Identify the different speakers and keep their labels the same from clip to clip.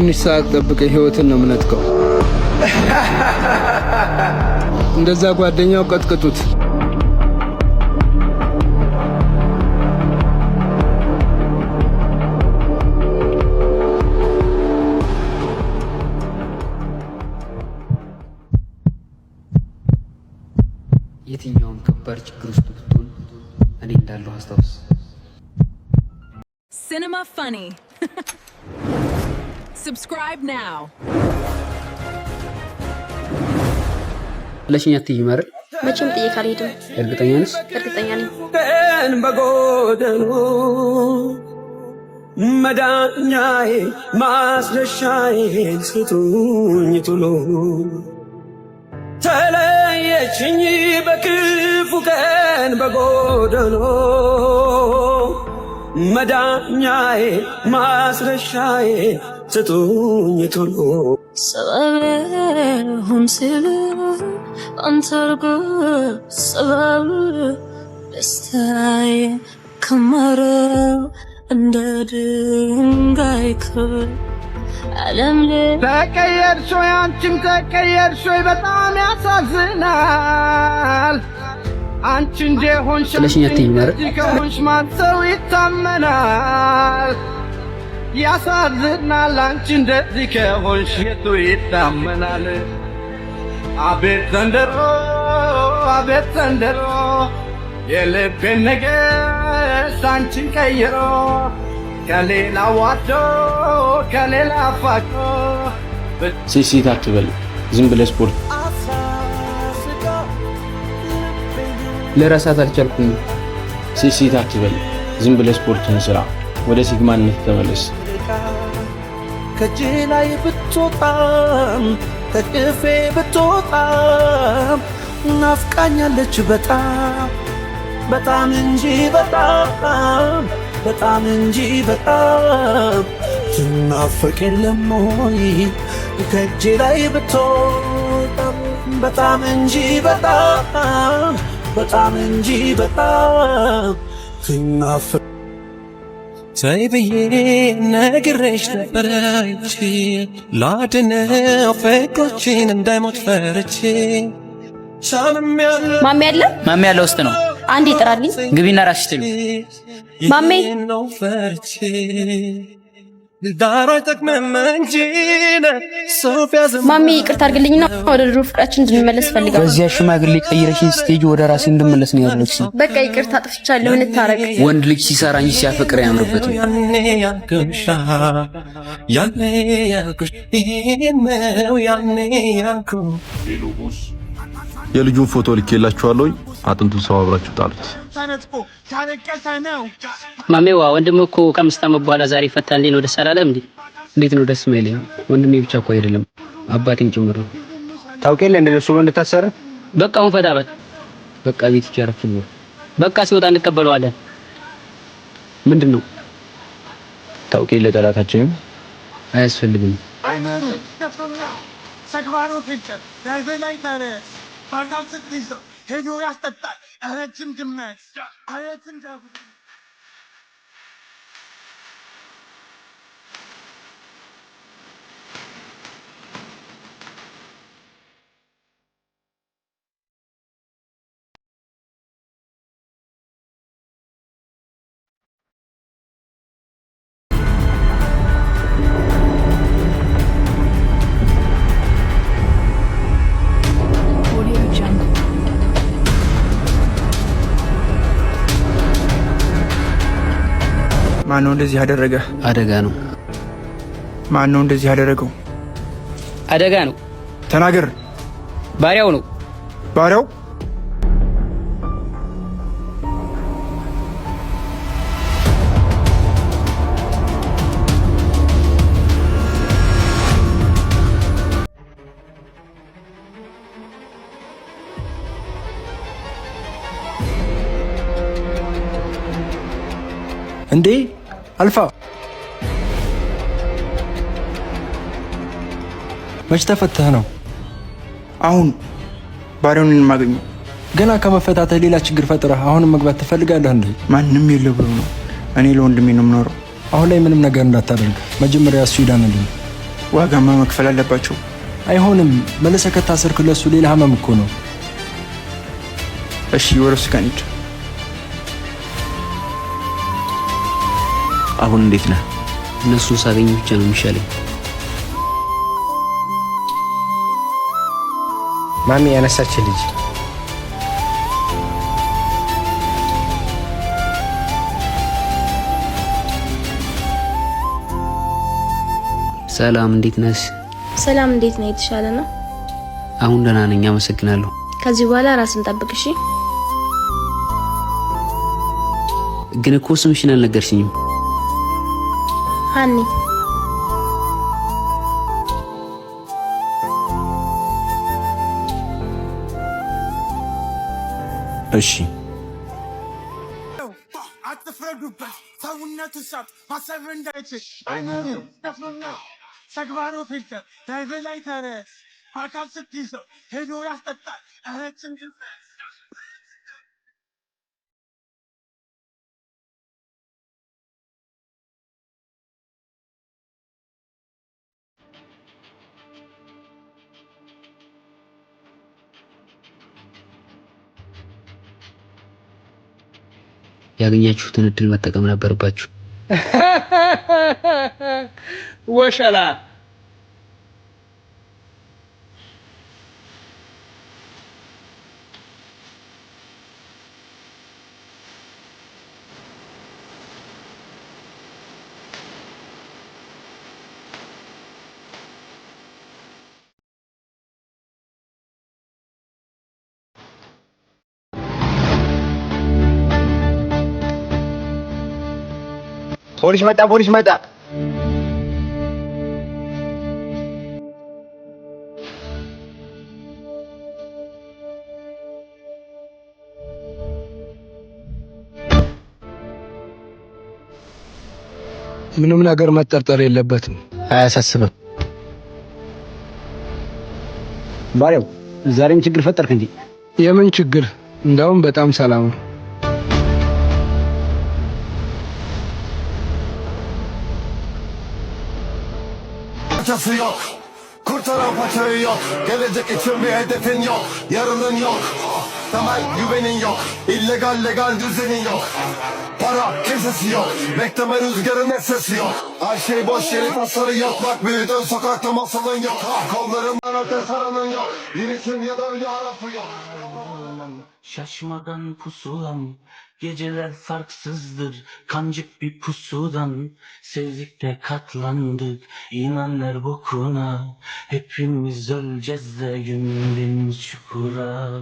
Speaker 1: ትንሽ ሰዓት ጠብቀ ህይወትን ነው የምነጥቀው። እንደዛ ጓደኛው ቀጥቅጡት።
Speaker 2: የትኛውም ከባድ ችግር ውስጥ ብትሆን እኔ እንዳለሁ አስታውስ።
Speaker 3: Cinema Funny. Subscribe now.
Speaker 2: ለሽኛ ትይማር
Speaker 4: መቼም ጥዬ ካልሄድም።
Speaker 2: እርግጠኛ ነሽ?
Speaker 4: እርግጠኛ ነኝ።
Speaker 5: በጎደሎ መዳኛዬ ማስረሻዬ ስጡኝ ቶሎ ተለየችኝ በክፉ ቀን በጎደሎ መዳኛዬ ማስረሻዬ ስጡኝ ቶሎ
Speaker 4: ሰበብሁን ሲሉ አንተርጎ ሰበብ ደስታዬ ከመረው እንደ ድንጋይ ክብር ዓለም
Speaker 1: ተቀየርሽ ወይ አንቺም ተቀየርሽ ወይ በጣም ያሳዝናል። አንቺ እንደሆንሽ
Speaker 2: ለሽኛ ትይማር
Speaker 1: ከሆንሽ ማን ሰው ይታመናል? ያሳዝናል። አንቺ እንደዚህ ከሆንሽ የቱ ይታመናል? አቤት ዘንድሮ አቤት ዘንድሮ የልቤን ነገስ አንቺን ቀይሮ ከሌላ ዋዶ ከሌላ ፋቶ
Speaker 6: ሲሲት አትበል፣ ዝም ብለህ ስፖርት።
Speaker 2: ለራሳት አልቻልኩም።
Speaker 6: ሲሲት አትበል፣ ዝም ብለህ ስፖርትን ስራ። ወደ ሲግማነት ተመለስ።
Speaker 5: ከእጅ ላይ ብትወጣም ከቅፌ ብትወጣም ናፍቃኛለች በጣም በጣም እንጂ በጣም በጣም እንጂ በጣም ትናፍቅ የለም ወይ ከእጄ ላይ ብትወጣም በጣም እንጂ በጣም በጣም እንጂ በጣም ትናፍቅ ተይ ብዬ ነግሬሽ ነበረ እንጂ ላድነው ፍቅሮችን እንዳይሞት ፈርቼ
Speaker 4: ማሜ አለ?
Speaker 7: ማሜ ያለ ውስጥ ነው።
Speaker 4: አንዴ ጥራልኝ።
Speaker 7: ግቢና ራስሽ ትቢ።
Speaker 4: ማሜ ማሜ ይቅርታ አድርግልኝና ወደ ድሮ ፍቅራችን እንድንመለስ ፈልጋለሁ።
Speaker 2: በዚያ ሽማግሌ ቀይረሽኝ ስቴጅ ወደ ራሴ እንድመለስ ነው ያለች።
Speaker 4: በቃ ይቅርታ አጥፍቻለሁ። እንታረቅ።
Speaker 2: ወንድ ልጅ ሲሰራ እንጂ ሲያፈቅር ያምርበት።
Speaker 8: የልጁን ፎቶ ልኬላችኋለሁ። አጥንቱን ሰው አብራችሁ ጣሉት።
Speaker 7: ማሜዋ ወንድምህ እኮ ከአምስት ዓመት በኋላ ዛሬ ፈታን። ነው ደስ አላለም እንዴ?
Speaker 2: እንዴት ነው ደስ የማይለኝ? ወንድሜ ብቻ እኮ አይደለም አባቴን ጭምር ነው።
Speaker 1: ታውቂ የለ እንደሱ እንደታሰረ።
Speaker 7: በቃ አሁን ፈታበት።
Speaker 2: በቃ ቤት ይቻረፍ ነው።
Speaker 7: በቃ ሲወጣ እንቀበለዋለን።
Speaker 2: ምንድነው?
Speaker 8: ታውቂ የለ ጠላታችን
Speaker 2: አያስፈልግም።
Speaker 5: ሄዶ ያስጠጣል። ረጅም ግመት አየትን
Speaker 1: ማን ነው እንደዚህ ያደረገ?
Speaker 2: አደጋ ነው።
Speaker 1: ማን ነው እንደዚህ ያደረገው?
Speaker 7: አደጋ ነው።
Speaker 1: ተናገር።
Speaker 7: ባሪያው ነው።
Speaker 1: ባሪያው? እንዴ አልፋ
Speaker 9: መች ተፈተህ ነው?
Speaker 1: አሁን ባሪያውን የማገኘው።
Speaker 9: ገና ከመፈታተህ ሌላ ችግር ፈጥረህ አሁንም መግባት ትፈልጋለህ እንዴ?
Speaker 1: ማንም የለው ብሎ ነው። እኔ ለወንድሜ ነው የምኖረው።
Speaker 9: አሁን ላይ ምንም ነገር እንዳታደርግ፣ መጀመሪያ እሱ ይዳንልኝ።
Speaker 10: ዋጋማ መክፈል አለባቸው።
Speaker 9: አይሆንም። መለሰ ከታሰርክ ለሱ ሌላ ህመም እኮ ነው።
Speaker 10: እሺ ወረስ ካንቺ
Speaker 6: አሁን እንዴት ነህ?
Speaker 2: እነሱን ሳገኝ ብቻ ነው የሚሻለኝ።
Speaker 11: ማሚ ያነሳች ልጅ
Speaker 2: ሰላም፣ እንዴት ነሽ?
Speaker 4: ሰላም፣ እንዴት ነው? የተሻለ ነው?
Speaker 2: አሁን ደህና ነኝ፣ አመሰግናለሁ።
Speaker 4: ከዚህ በኋላ ራስን ጠብቅ እሺ?
Speaker 2: ግን እኮ ስምሽን አልነገርሽኝም።
Speaker 4: ሃኒ።
Speaker 6: እሺ
Speaker 5: አትፍረዱበት። ሰውነቱ ሳብ ማሰብ እንዳይችል አይኖሩ ተፍሩና ተግባሩ ፊልተር ዳይቨላይተር አካል ስትይዘው ሄዶ ያስጠጣል። እረችን
Speaker 2: ያገኛችሁትን እድል መጠቀም ነበርባችሁ።
Speaker 1: ወሸላ
Speaker 11: ፖሊስ መጣ ፖሊስ መጣ።
Speaker 9: ምንም ነገር መጠርጠር የለበትም።
Speaker 11: አያሳስብም። ባሪያው ዛሬም ችግር ፈጠርክ እንዴ?
Speaker 9: የምን ችግር? እንዳውም በጣም ሰላም ነው።
Speaker 5: paçası yok. Kurtaran paçayı yok. Gelecek için bir hedefin yok. Yarının yok. Temel güvenin yok. İllegal legal düzenin yok. Para kimsesi yok. Bekleme rüzgarın sesi yok. Her şey boş yeri tasarı yok. Bak büyüdün sokakta masalın yok. Kollarından öte saranın yok. Yenisin ya da ölü harafı yok.
Speaker 12: Şaşmadan pusulam, geceler farksızdır, kancık bir pusudan, sevdik de katlandık, inanlar bokuna, hepimiz öleceğiz de gömülün çukura.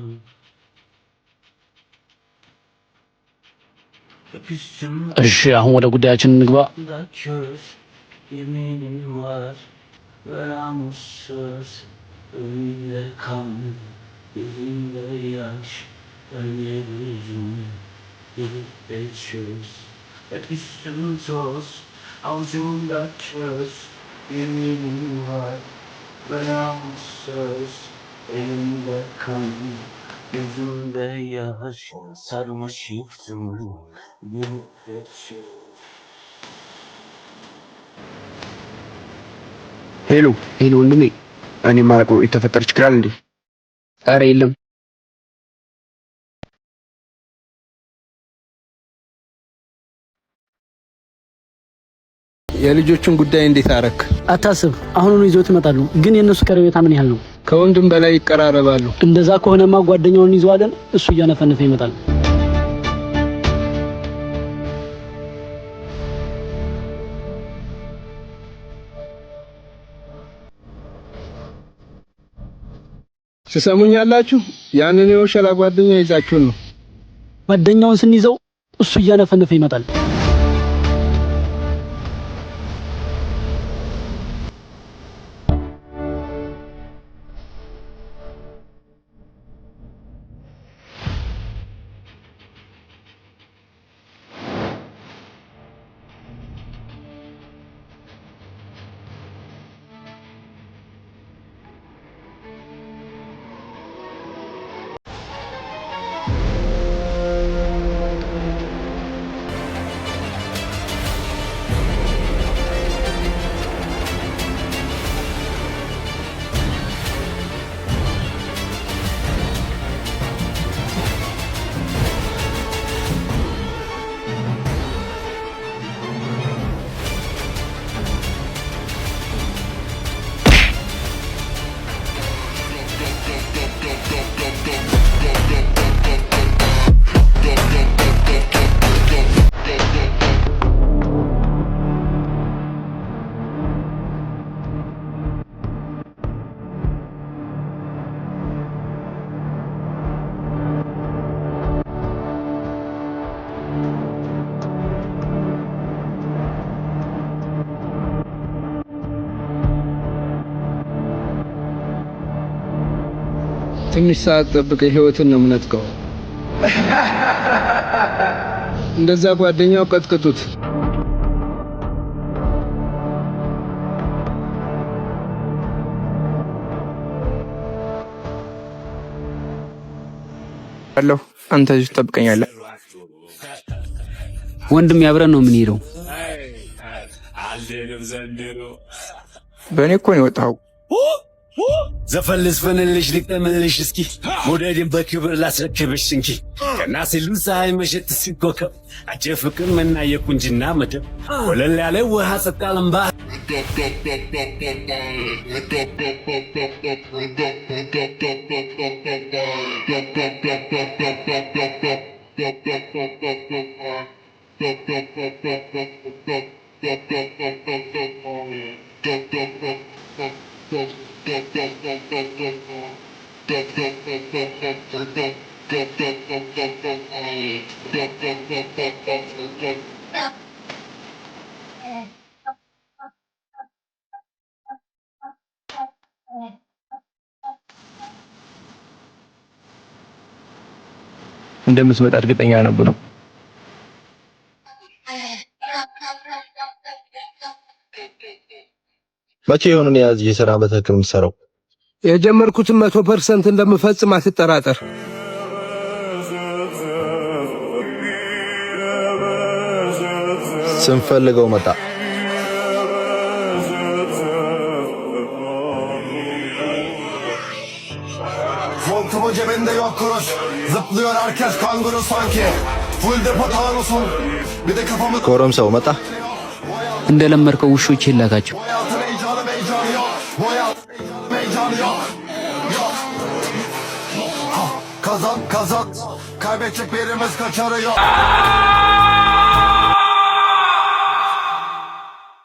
Speaker 7: እሺ አሁን ወደ ጉዳያችን እንግባ።
Speaker 12: Yeminim var, veramussuz, önünde kan, yüzünde yaş, önce yüzüm, dilde çöz, hep üstüm toz, avucumda köz, yeminim var, veramussuz, önünde kan, yüzümde yaş, sarmış yıktım, dilde çöz.
Speaker 11: ሄሎ
Speaker 2: ሄሎ፣ ወንድሜ።
Speaker 11: እኔ ማለቁ የተፈጠረ ችግር አለ እንዴ?
Speaker 2: ኧረ የለም።
Speaker 9: የልጆቹን ጉዳይ እንዴት አረክ?
Speaker 7: አታስብ፣ አሁኑኑ ይዘውት ይመጣሉ። ግን የእነሱ ቀረቤታ ምን ያህል ነው?
Speaker 9: ከወንድም በላይ ይቀራረባሉ።
Speaker 7: እንደዛ ከሆነማ ጓደኛውን ይዘዋለን፣ እሱ እያነፈነፈ ይመጣል።
Speaker 9: ትሰሙኛላችሁ? ያንን የወሸላ ጓደኛ ይዛችሁን ነው።
Speaker 7: ጓደኛውን ስንይዘው እሱ እያነፈነፈ ይመጣል።
Speaker 9: ትንሽ ሰዓት ጠብቀህ ህይወትን ነው የምነጥቀው። እንደዛ ጓደኛው ቀጥቅጡት።
Speaker 10: አለሁ አንተ እዚህ ትጠብቀኛለህ።
Speaker 2: ወንድም ያብረን ነው የምንሄደው።
Speaker 10: በእኔ እኮ ነው የወጣኸው።
Speaker 12: ዘፈን ልዝፈንልሽ ልቅጠምልሽ እስኪ ሞዴልን በክብር ላስረክብሽ እንኪ ከናሴ ፀሐይ መሸት ሲኮከብ አጀ ፍቅር መናየ ቁንጅና መደብ ወለል ያለ ውሃ ጸጣለምባ
Speaker 9: እንደምትመጣ እርግጠኛ ነበር።
Speaker 8: መቼ ይሆን ነው ያዚህ የሥራ በትክክል የምትሰራው?
Speaker 9: የጀመርኩትን 100% እንደምፈጽም አትጠራጠር።
Speaker 8: ስንፈልገው መጣ።
Speaker 5: Montumu cebinde yok kuruş. Zıplıyor herkes kanguru sanki. Full depo tanusun. Bir de kafamı
Speaker 8: ጎረምሳው መጣ።
Speaker 2: እንደለመድከው ውሾች ይላካቸው።
Speaker 5: Bu hayatın heyecanı meycanı yok. Bu hayatın heyecanı meycanı yok. Yok. Ha, kazan kazan. Kaybedecek birimiz kaçarı yok.